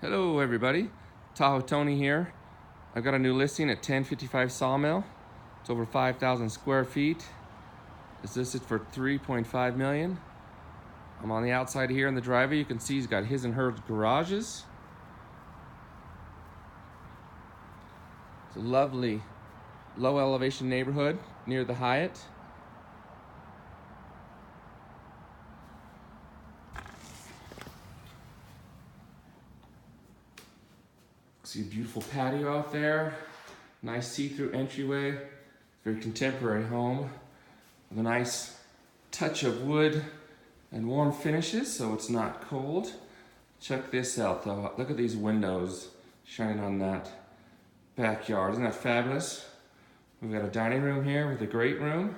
Hello everybody, Tahoe Tony here. I've got a new listing at 1055 Sawmill. It's over 5,000 square feet. It's listed for $3.5 million. I'm on the outside here in the driveway. You can see he's got his and hers garages. It's a lovely low elevation neighborhood near the Hyatt. See a beautiful patio out there, nice see-through entryway, very contemporary home with a nice touch of wood and warm finishes so it's not cold. Check this out though, look at these windows shining on that backyard. Isn't that fabulous? We've got a dining room here with a great room,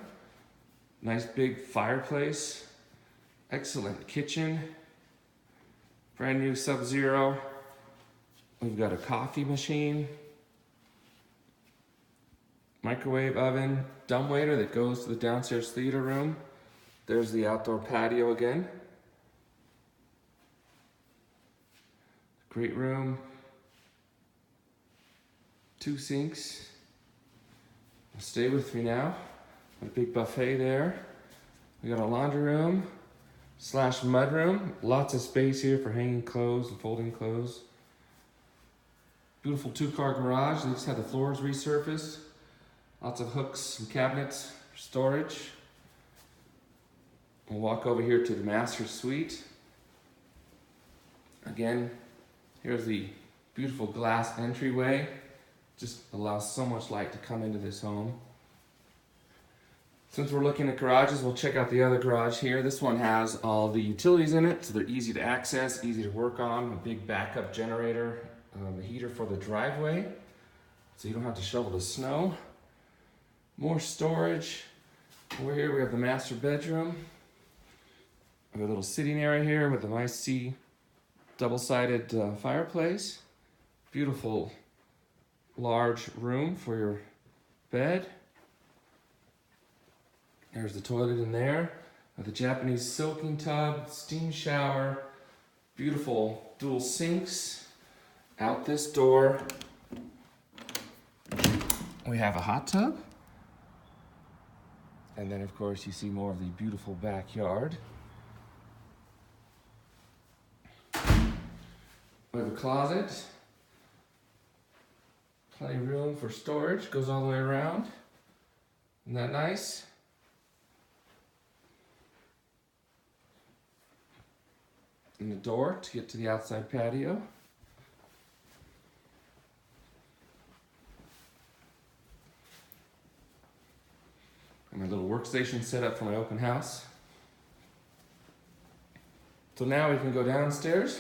nice big fireplace, excellent kitchen, brand new Sub-Zero. We've got a coffee machine, microwave oven, dumbwaiter that goes to the downstairs theater room. There's the outdoor patio again. Great room. 2 sinks. Stay with me now. Got a big buffet there. We got a laundry room / mud room. Lots of space here for hanging clothes and folding clothes. Beautiful 2-car garage. They just had the floors resurfaced. Lots of hooks and cabinets for storage. We'll walk over here to the master suite. Again, here's the beautiful glass entryway. Just allows so much light to come into this home. Since we're looking at garages, we'll check out the other garage here. This one has all the utilities in it, so they're easy to access, easy to work on. A big backup generator. The heater for the driveway, so you don't have to shovel the snow. More storage. Over here we have the master bedroom. We have a little sitting area here with a nice double-sided fireplace. Beautiful large room for your bed. There's the toilet in there with a Japanese soaking tub, steam shower, beautiful dual sinks. Out this door, we have a hot tub. And then of course you see more of the beautiful backyard. We have a closet. Plenty of room for storage, goes all the way around. Isn't that nice? And the door to get to the outside patio. And my little workstation set up for my open house. So now we can go downstairs